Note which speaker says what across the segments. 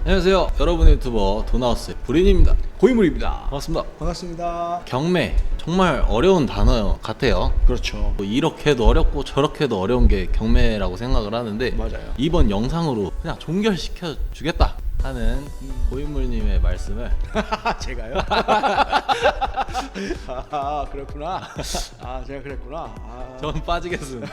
Speaker 1: 안녕하세요, 여러분의 유튜버 돈하우스의 브린입니다.
Speaker 2: 고인물입니다.
Speaker 1: 반갑습니다.
Speaker 2: 반갑습니다.
Speaker 1: 경매 정말 어려운 단어 같아요.
Speaker 2: 그렇죠.
Speaker 1: 뭐 이렇게도 어렵고 저렇게도 어려운 게 경매라고 생각을 하는데
Speaker 2: 맞아요.
Speaker 1: 이번 영상으로 그냥 종결시켜 주겠다 하는 고인물님의 말씀을
Speaker 2: 제가요? 그렇구나. 제가 그랬구나.
Speaker 1: 전 빠지겠습니다.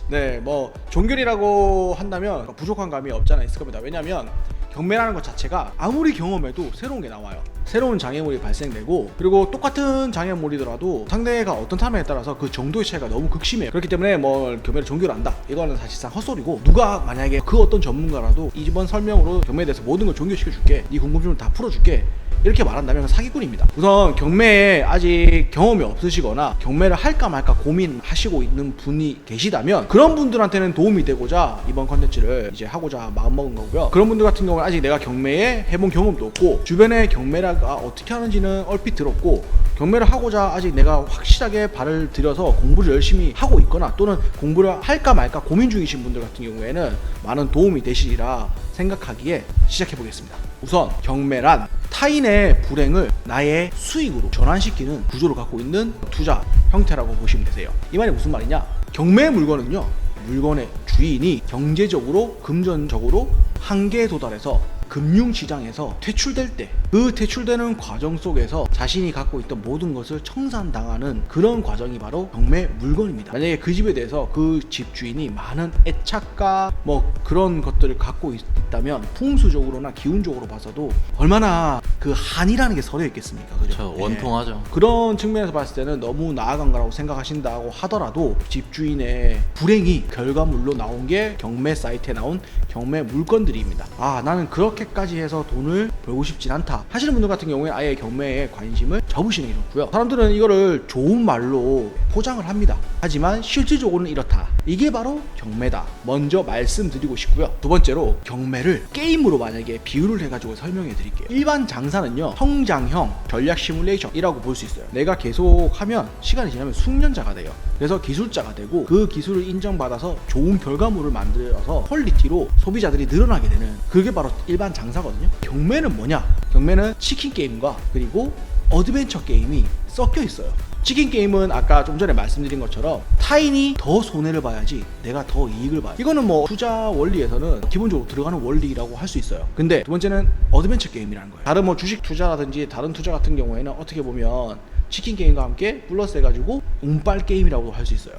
Speaker 2: 네, 뭐 종결이라고 한다면 부족한 감이 없잖아 있을 겁니다. 왜냐하면 경매라는 것 자체가 아무리 경험해도 새로운 게 나와요. 새로운 장애물이 발생되고, 그리고 똑같은 장애물이더라도 상대가 어떤 타면에 따라서 그 정도의 차이가 너무 극심해요. 그렇기 때문에 뭐 경매를 종결한다, 이거는 사실상 헛소리고, 누가 만약에 그 어떤 전문가라도 이번 설명으로 경매에 대해서 모든 걸 종결시켜 줄게, 네 궁금증을 다 풀어줄게, 이렇게 말한다면 사기꾼입니다. 우선 경매에 아직 경험이 없으시거나 경매를 할까 말까 고민하시고 있는 분이 계시다면 그런 분들한테는 도움이 되고자 이번 컨텐츠를 이제 하고자 마음먹은 거고요. 그런 분들 같은 경우는 아직 내가 경매에 해본 경험도 없고 주변에 경매가 어떻게 하는지는 얼핏 들었고, 경매를 하고자 아직 내가 확실하게 발을 들여서 공부를 열심히 하고 있거나 또는 공부를 할까 말까 고민 중이신 분들 같은 경우에는 많은 도움이 되시리라 생각하기에 시작해 보겠습니다. 우선 경매란 타인의 불행을 나의 수익으로 전환시키는 구조를 갖고 있는 투자 형태라고 보시면 되세요. 이 말이 무슨 말이냐? 경매 물건은요, 물건의 주인이 경제적으로 금전적으로 한계에 도달해서 금융시장에서 퇴출될 때, 그 퇴출되는 과정 속에서 자신이 갖고 있던 모든 것을 청산당하는 그런 과정이 바로 경매 물건입니다. 만약에 그 집에 대해서 그 집주인이 많은 애착과 뭐 그런 것들을 갖고 있다면 풍수적으로나 기운적으로 봐서도 얼마나 그 한이라는 게 서려 있겠습니까? 그죠?
Speaker 1: 원통하죠.
Speaker 2: 그런 측면에서 봤을 때는 너무 나아간 거라고 생각하신다고 하더라도 집주인의 불행이 결과물로 나온 게 경매 사이트에 나온 경매 물건들입니다. 나는 그렇게까지 해서 돈을 벌고 싶진 않다 하시는 분들 같은 경우에 아예 경매에 관심을 접으시는 게 좋고요. 사람들은 이거를 좋은 말로 포장을 합니다. 하지만 실질적으로는 이렇다, 이게 바로 경매다, 먼저 말씀드리고 싶고요. 두 번째로, 경매를 게임으로 만약에 비유를 해가지고 설명해 드릴게요. 일반 장사는요, 성장형 전략 시뮬레이션이라고 볼 수 있어요. 내가 계속 하면 시간이 지나면 숙련자가 돼요. 그래서 기술자가 되고, 그 기술을 인정받아서 좋은 결과물을 만들어서 퀄리티로 소비자들이 늘어나게 되는, 그게 바로 일반 장사거든요. 경매는 뭐냐? 경매는 치킨 게임과 그리고 어드벤처 게임이 섞여 있어요. 치킨 게임은 아까 좀 전에 말씀드린 것처럼 타인이 더 손해를 봐야지 내가 더 이익을 봐요. 이거는 뭐 투자 원리에서는 기본적으로 들어가는 원리라고 할 수 있어요. 근데 두 번째는 어드벤처 게임이라는 거예요. 다른 뭐 주식 투자라든지 다른 투자 같은 경우에는 어떻게 보면 치킨 게임과 함께 플러스 해가지고 운빨 게임이라고 할 수 있어요.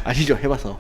Speaker 2: 아시죠? 해봐서.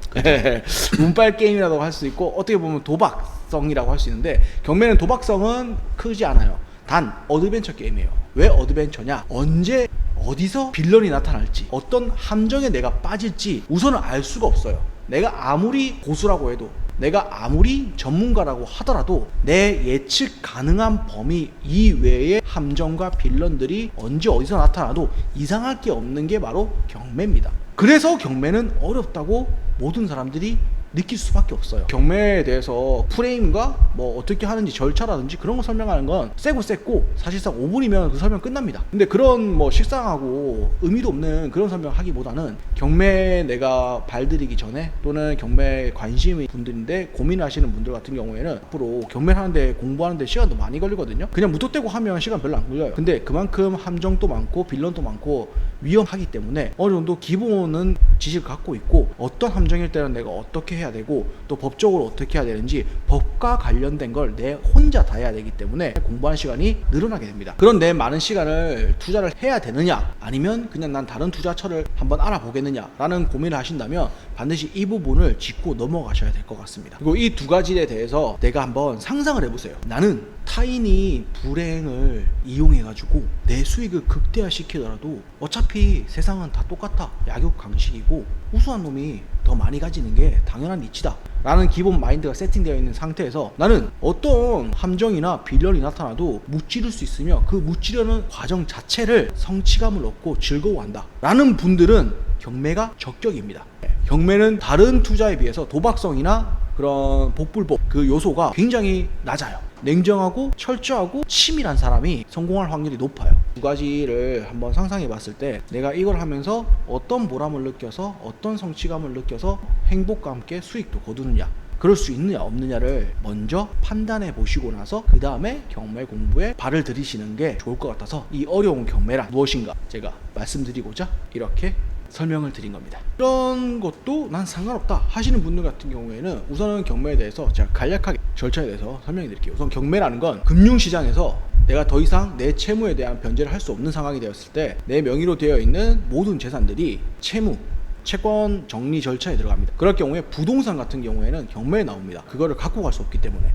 Speaker 2: 운빨 게임이라고 할 수 있고, 어떻게 보면 도박성이라고 할 수 있는데, 경매는 도박성은 크지 않아요. 단 어드벤처 게임이에요. 왜 어드벤처냐? 언제 어디서 빌런이 나타날지, 어떤 함정에 내가 빠질지 우선은 알 수가 없어요. 내가 아무리 고수라고 해도, 내가 아무리 전문가라고 하더라도 내 예측 가능한 범위 이외의 함정과 빌런들이 언제 어디서 나타나도 이상할 게 없는 게 바로 경매입니다. 그래서 경매는 어렵다고 모든 사람들이 느낄 수밖에 없어요. 경매에 대해서 프레임과 뭐 어떻게 하는지 절차라든지 그런 거 설명하는 건 세고 셌고, 사실상 5분이면 그 설명 끝납니다. 근데 그런 뭐 식상하고 의미도 없는 그런 설명하기보다는 경매에 내가 발들이기 전에, 또는 경매에 관심이 분들인데 고민하시는 분들 같은 경우에는 앞으로 경매를 하는데 공부하는데 시간도 많이 걸리거든요. 그냥 무턱대고 하면 시간 별로 안 걸려요. 근데 그만큼 함정도 많고 빌런도 많고 위험하기 때문에 어느 정도 기본은 지식을 갖고 있고, 어떤 함정일 때는 내가 어떻게 해야 되고 또 법적으로 어떻게 해야 되는지 법과 관련된 걸 내 혼자 다 해야 되기 때문에 공부하는 시간이 늘어나게 됩니다. 그런데 많은 시간을 투자를 해야 되느냐, 아니면 그냥 난 다른 투자처를 한번 알아보겠느냐 라는 고민을 하신다면 반드시 이 부분을 짚고 넘어가셔야 될 것 같습니다. 그리고 이 두 가지에 대해서 내가 한번 상상을 해보세요. 나는 타인이 불행을 이용해가지고 내 수익을 극대화시키더라도 어차피 세상은 다 똑같아, 약육강식이고 우수한 놈이 더 많이 가지는 게 당연한 이치다 라는 기본 마인드가 세팅되어 있는 상태에서 나는 어떤 함정이나 빌런이 나타나도 무찌를 수 있으며, 그 무찌려는 과정 자체를 성취감을 얻고 즐거워한다 라는 분들은 경매가 적격입니다. 경매는 다른 투자에 비해서 도박성이나 그런 복불복 그 요소가 굉장히 낮아요. 냉정하고 철저하고 치밀한 사람이 성공할 확률이 높아요. 두 가지를 한번 상상해 봤을 때 내가 이걸 하면서 어떤 보람을 느껴서 어떤 성취감을 느껴서 행복과 함께 수익도 거두느냐, 그럴 수 있느냐 없느냐를 먼저 판단해 보시고 나서 그 다음에 경매 공부에 발을 들이시는 게 좋을 것 같아서 이 어려운 경매란 무엇인가 제가 말씀드리고자 이렇게 설명을 드린 겁니다. 이런 것도 난 상관없다 하시는 분들 같은 경우에는 우선은 경매에 대해서 제가 간략하게 절차에 대해서 설명해 드릴게요. 우선 경매라는 건 금융시장에서 내가 더 이상 내 채무에 대한 변제를 할 수 없는 상황이 되었을 때 내 명의로 되어 있는 모든 재산들이 채무, 채권 정리 절차에 들어갑니다. 그럴 경우에 부동산 같은 경우에는 경매에 나옵니다. 그거를 갖고 갈 수 없기 때문에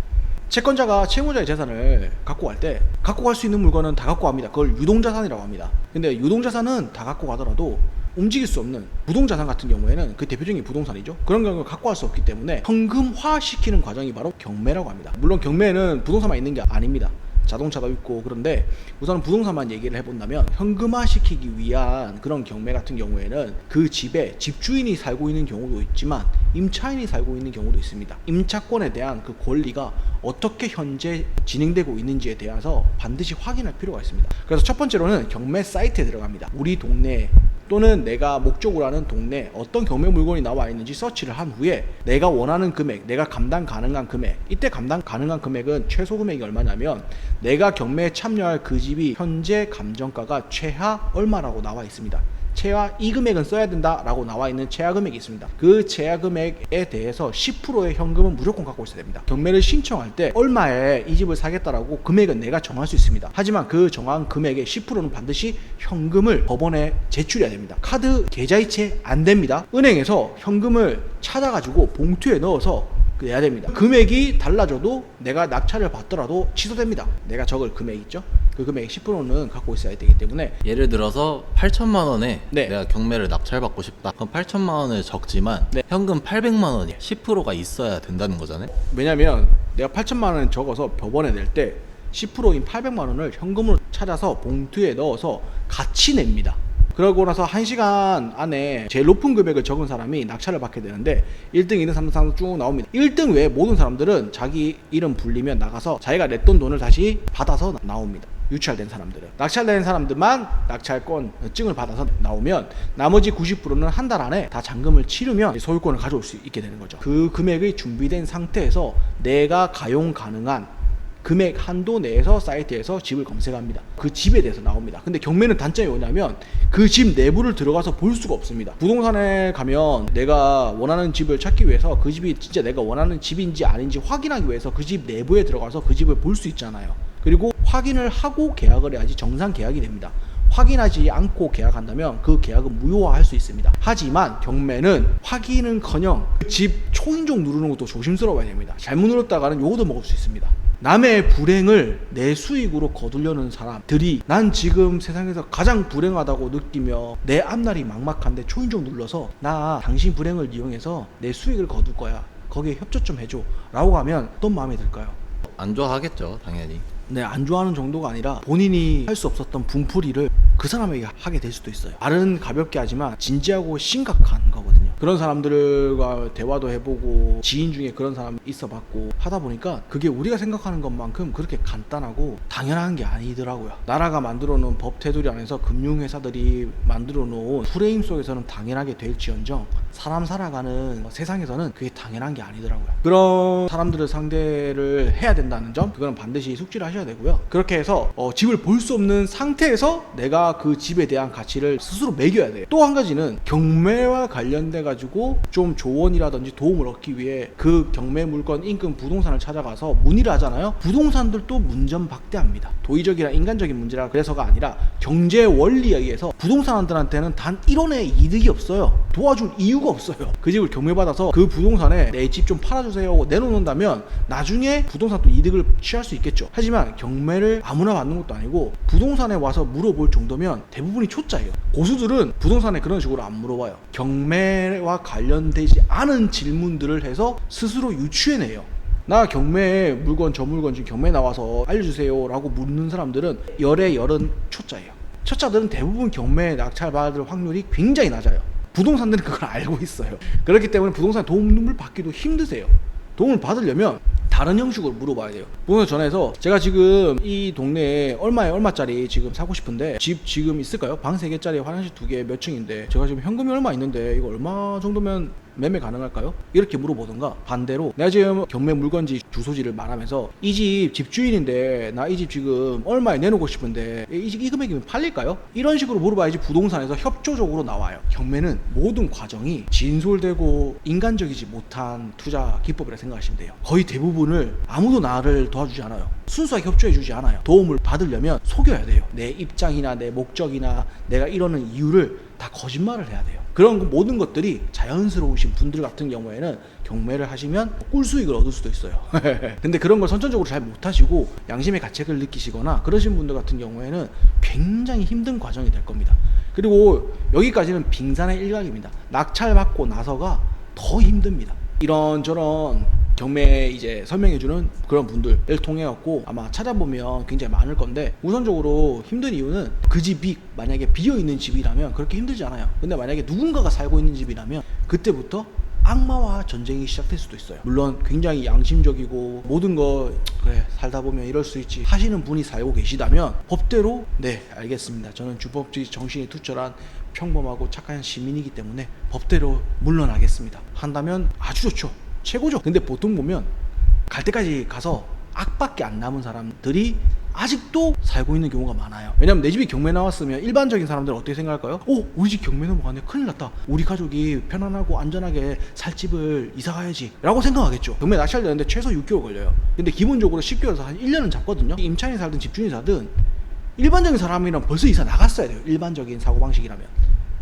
Speaker 2: 채권자가 채무자의 재산을 갖고 갈 때 갖고 갈 수 있는 물건은 다 갖고 갑니다. 그걸 유동자산이라고 합니다. 근데 유동자산은 다 갖고 가더라도 움직일 수 없는 부동자산 같은 경우에는 그 대표적인 부동산이죠. 그런 경우를 갖고 갈 수 없기 때문에 현금화 시키는 과정이 바로 경매라고 합니다. 물론 경매에는 부동산만 있는 게 아닙니다. 자동차도 있고. 그런데 우선 부동산만 얘기를 해본다면 현금화 시키기 위한 그런 경매 같은 경우에는 그 집에 집주인이 살고 있는 경우도 있지만 임차인이 살고 있는 경우도 있습니다. 임차권에 대한 그 권리가 어떻게 현재 진행되고 있는지에 대해서 반드시 확인할 필요가 있습니다. 그래서 첫 번째로는 경매 사이트에 들어갑니다. 우리 동네 또는 내가 목적으로 하는 동네 어떤 경매 물건이 나와 있는지 서치를 한 후에 내가 원하는 금액, 내가 감당 가능한 금액, 이때 감당 가능한 금액은 최소 금액이 얼마냐면 내가 경매에 참여할 그 집이 현재 감정가가 최하 얼마라고 나와 있습니다. 최하 이 금액은 써야 된다 라고 나와 있는 최하 금액이 있습니다. 그 최하 금액에 대해서 10%의 현금은 무조건 갖고 있어야 됩니다. 경매를 신청할 때 얼마에 이 집을 사겠다라고 금액은 내가 정할 수 있습니다. 하지만 그 정한 금액의 10%는 반드시 현금을 법원에 제출해야 됩니다. 카드 계좌이체 안 됩니다. 은행에서 현금을 찾아가지고 봉투에 넣어서 내야 됩니다. 금액이 달라져도 내가 낙찰을 받더라도 취소됩니다. 내가 적을 금액 있죠? 그 금액 10%는 갖고 있어야 되기 때문에
Speaker 1: 예를 들어서 8천만 원에
Speaker 2: 네.
Speaker 1: 내가 경매를 낙찰받고 싶다. 그럼 8천만 원을 적지만
Speaker 2: 네.
Speaker 1: 현금 800만 원이 10%가 있어야 된다는 거잖아요.
Speaker 2: 왜냐면 내가 8천만 원 적어서 법원에 낼 때 10%인 800만 원을 현금으로 찾아서 봉투에 넣어서 같이 냅니다. 그러고 나서 1시간 안에 제일 높은 금액을 적은 사람이 낙찰을 받게 되는데 1등, 2등, 3등, 4등 쭉 나옵니다. 1등 외에 모든 사람들은 자기 이름 불리면 나가서 자기가 냈던 돈을 다시 받아서 나옵니다. 유찰된 사람들은. 낙찰된 사람들만 낙찰권 증을 받아서 나오면 나머지 90%는 한 달 안에 다 잔금을 치르면 소유권을 가져올 수 있게 되는 거죠. 그 금액이 준비된 상태에서 내가 가용 가능한 금액 한도 내에서 사이트에서 집을 검색합니다. 그 집에 대해서 나옵니다. 근데 경매는 단점이 뭐냐면 그 집 내부를 들어가서 볼 수가 없습니다. 부동산에 가면 내가 원하는 집을 찾기 위해서 그 집이 진짜 내가 원하는 집인지 아닌지 확인하기 위해서 그 집 내부에 들어가서 그 집을 볼 수 있잖아요. 그리고 확인을 하고 계약을 해야지 정상 계약이 됩니다. 확인하지 않고 계약한다면 그 계약은 무효화할 수 있습니다. 하지만 경매는 확인은커녕 집 초인종 누르는 것도 조심스러워야 됩니다. 잘못 눌렀다가는 요거도 먹을 수 있습니다. 남의 불행을 내 수익으로 거두려는 사람들이 난 지금 세상에서 가장 불행하다고 느끼며 내 앞날이 막막한데 초인종 눌러서 나 당신 불행을 이용해서 내 수익을 거둘 거야, 거기에 협조 좀 해줘 라고 하면 어떤 마음이 들까요?
Speaker 1: 안 좋아하겠죠, 당연히.
Speaker 2: 네, 안 좋아하는 정도가 아니라 본인이 할 수 없었던 분풀이를 그 사람에게 하게 될 수도 있어요. 말은 가볍게 하지만 진지하고 심각한 거거든요. 그런 사람들과 대화도 해보고 지인 중에 그런 사람 있어봤고 하다 보니까 그게 우리가 생각하는 것만큼 그렇게 간단하고 당연한 게 아니더라고요. 나라가 만들어 놓은 법 테두리 안에서 금융회사들이 만들어 놓은 프레임 속에서는 당연하게 될지언정 사람 살아가는 세상에서는 그게 당연한 게 아니더라고요. 그런 사람들을 상대를 해야 된다는 점, 그거는 반드시 숙지를 하셔야 되고요. 그렇게 해서 집을 볼 수 없는 상태에서 내가 그 집에 대한 가치를 스스로 매겨야 돼요. 또 한 가지는 경매와 관련돼 가지고 좀 조언이라든지 도움을 얻기 위해 그 경매 물건 인근 부동산을 찾아가서 문의를 하잖아요. 부동산들도 문전박대합니다. 도의적이나 인간적인 문제라 그래서가 아니라 경제 원리에 의해서 부동산들한테는 단 1원의 이득이 없어요. 도와줄 이유가 없어요. 그 집을 경매받아서 그 부동산에 내 집 좀 팔아주세요 하고 내놓는다면 나중에 부동산 또 이득을 취할 수 있겠죠. 하지만 경매를 아무나 받는 것도 아니고 부동산에 와서 물어볼 정도면 대부분이 초짜예요. 고수들은 부동산에 그런 식으로 안 물어봐요. 경매와 관련되지 않은 질문들을 해서 스스로 유추해내요. 나 경매에 물건 저 물건 지금 경매 나와서 알려주세요 라고 묻는 사람들은 열의 열은 초짜예요. 초짜들은 대부분 경매에 낙찰받을 확률이 굉장히 낮아요. 부동산들은 그걸 알고 있어요. 그렇기 때문에 부동산 도움을 받기도 힘드세요. 도움을 받으려면 다른 형식으로 물어봐야 돼요. 부동산 전화해서 제가 지금 이 동네에 얼마짜리 지금 사고 싶은데 집 지금 있을까요? 방 3개짜리 화장실 2개 몇 층인데 제가 지금 현금이 얼마 있는데 이거 얼마 정도면 매매 가능할까요? 이렇게 물어보던가, 반대로 내가 지금 경매 물건지 주소지를 말하면서 이 집 집주인인데 나 이 집 지금 얼마에 내놓고 싶은데 이 금액이면 팔릴까요? 이런 식으로 물어봐야지 부동산에서 협조적으로 나와요. 경매는 모든 과정이 진솔되고 인간적이지 못한 투자 기법이라 생각하시면 돼요. 거의 대부분을 아무도 나를 도와주지 않아요. 순수하게 협조해주지 않아요. 도움을 받으려면 속여야 돼요. 내 입장이나 내 목적이나 내가 이러는 이유를 다 거짓말을 해야 돼요. 그런 모든 것들이 자연스러우신 분들 같은 경우에는 경매를 하시면 꿀수익을 얻을 수도 있어요. 근데 그런 걸 선천적으로 잘 못하시고 양심의 가책을 느끼시거나 그러신 분들 같은 경우에는 굉장히 힘든 과정이 될 겁니다. 그리고 여기까지는 빙산의 일각입니다. 낙찰받고 나서가 더 힘듭니다. 이런저런 경매 이제 설명해주는 그런 분들을 통해 갖고 아마 찾아보면 굉장히 많을 건데, 우선적으로 힘든 이유는 그 집이 만약에 비어있는 집이라면 그렇게 힘들지 않아요. 근데 만약에 누군가가 살고 있는 집이라면 그때부터 악마와 전쟁이 시작될 수도 있어요. 물론 굉장히 양심적이고 모든 거 그래 살다 보면 이럴 수 있지 하시는 분이 살고 계시다면 법대로 네 알겠습니다, 저는 주법주의 정신이 투철한 평범하고 착한 시민이기 때문에 법대로 물러나겠습니다 한다면 아주 좋죠. 최고죠. 근데 보통 보면 갈 때까지 가서 악밖에 안 남은 사람들이 아직도 살고 있는 경우가 많아요. 왜냐면 내 집이 경매 나왔으면 일반적인 사람들은 어떻게 생각할까요? 우리 집 경매 넘어가네, 큰일 났다, 우리 가족이 편안하고 안전하게 살 집을 이사 가야지 라고 생각하겠죠. 경매 낙찰되는데 최소 6개월 걸려요. 근데 기본적으로 10개월에서 한 1년은 잡거든요. 임차인이 살든 집주인이 살든 일반적인 사람이랑 벌써 이사 나갔어야 돼요, 일반적인 사고방식이라면.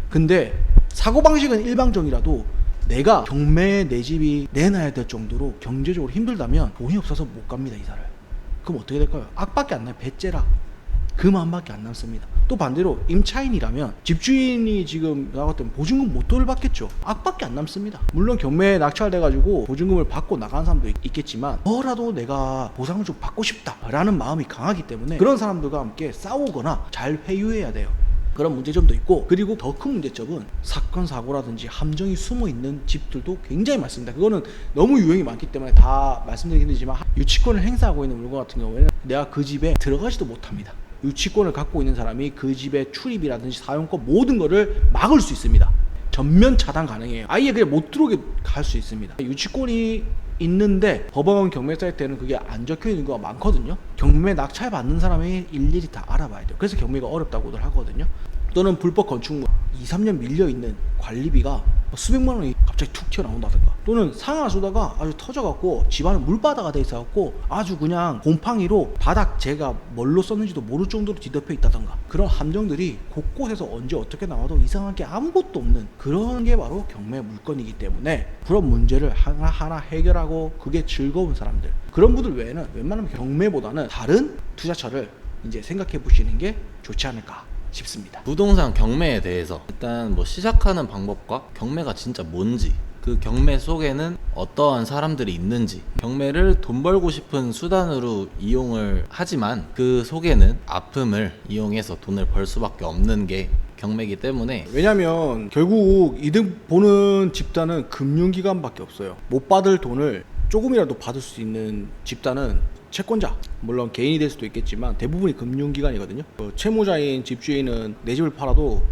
Speaker 2: 근데 사고방식은 일방적이라도 내가 경매에 내 집이 내놔야 될 정도로 경제적으로 힘들다면 돈이 없어서 못 갑니다, 이사를. 그럼 어떻게 될까요? 악밖에 안 나요. 배째라 그 마음밖에 안 남습니다. 또 반대로 임차인이라면 집주인이 지금 나갔던 보증금 못 돌받겠죠. 악밖에 안 남습니다. 물론 경매에 낙찰돼가지고 보증금을 받고 나간 사람도 있겠지만 뭐라도 내가 보상을 좀 받고 싶다라는 마음이 강하기 때문에 그런 사람들과 함께 싸우거나 잘 회유해야 돼요. 그런 문제점도 있고, 그리고 더 큰 문제점은 사건 사고라든지 함정이 숨어있는 집들도 굉장히 많습니다. 그거는 너무 유형이 많기 때문에 다 말씀드리기 힘들지만 유치권을 행사하고 있는 물건 같은 경우에는 내가 그 집에 들어가지도 못합니다. 유치권을 갖고 있는 사람이 그 집의 출입이라든지 사용권 모든 거를 막을 수 있습니다. 전면 차단 가능해요. 아예 그냥 못 들어오게 할 수 있습니다. 유치권이 있는데 법원 경매 사이트에는 그게 안 적혀 있는 경우가 많거든요. 경매 낙찰 받는 사람이 일일이 다 알아봐야 돼요. 그래서 경매가 어렵다고들 하거든요. 또는 불법 건축물 2-3년 밀려있는 관리비가 수백만 원이 갑자기 툭 튀어나온다든가, 또는 상하수다가 아주 터져갖고 집안에 물바다가 돼 있어갖고 아주 그냥 곰팡이로 바닥 재가 뭘로 썼는지도 모를 정도로 뒤덮여 있다든가, 그런 함정들이 곳곳에서 언제 어떻게 나와도 이상한 게 아무것도 없는 그런 게 바로 경매 물건이기 때문에 그런 문제를 하나하나 해결하고 그게 즐거운 사람들, 그런 분들 외에는 웬만하면 경매보다는 다른 투자처를 이제 생각해 보시는 게 좋지 않을까 싶습니다.
Speaker 1: 부동산 경매에 대해서 일단 뭐 시작하는 방법과 경매가 진짜 뭔지, 그 경매 속에는 어떠한 사람들이 있는지, 경매를 돈 벌고 싶은 수단으로 이용을 하지만 그 속에는 아픔을 이용해서 돈을 벌 수밖에 없는 게 경매이기 때문에,
Speaker 2: 왜냐면 결국 이득 보는 집단은 금융기관밖에 없어요. 못 받을 돈을 조금이라도 받을 수 있는 집단은 채권자, 물론 개인이 될 수도 있겠지만 대부분이 금융기관이거든요. 채무자인 집주인은 내 집을 팔아도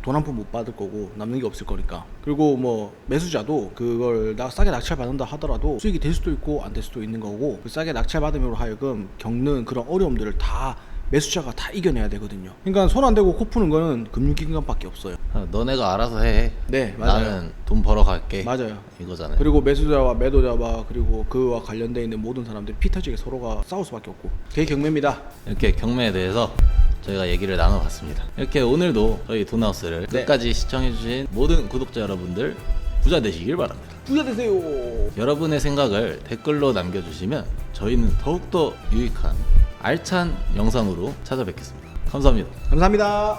Speaker 2: 돈 한 푼 못 받을 거고 남는 게 없을 거니까. 그리고 뭐 매수자도 그걸 싸게 낙찰 받는다 하더라도 수익이 될 수도 있고 안 될 수도 있는 거고, 그 싸게 낙찰 받음으로 하여금 겪는 그런 어려움들을 다 매수자가 다 이겨내야 되거든요. 그러니까 손 안 대고 코 푸는 거는 금융기관밖에 없어요.
Speaker 1: 너네가 알아서 해.
Speaker 2: 네, 맞아요.
Speaker 1: 나는 돈 벌어 갈게.
Speaker 2: 맞아요.
Speaker 1: 이거잖아요.
Speaker 2: 그리고 매수자와 매도자와 그리고 그와 관련되어 있는 모든 사람들이 피 터지게 서로가 싸울 수밖에 없고, 그게 경매입니다.
Speaker 1: 이렇게 경매에 대해서 저희가 얘기를 나눠봤습니다. 이렇게 오늘도 저희 돈하우스를
Speaker 2: 네.
Speaker 1: 끝까지 시청해주신 모든 구독자 여러분들 부자 되시길 바랍니다.
Speaker 2: 부자 되세요.
Speaker 1: 여러분의 생각을 댓글로 남겨주시면 저희는 더욱더 유익한 알찬 영상으로 찾아뵙겠습니다. 감사합니다.
Speaker 2: 감사합니다.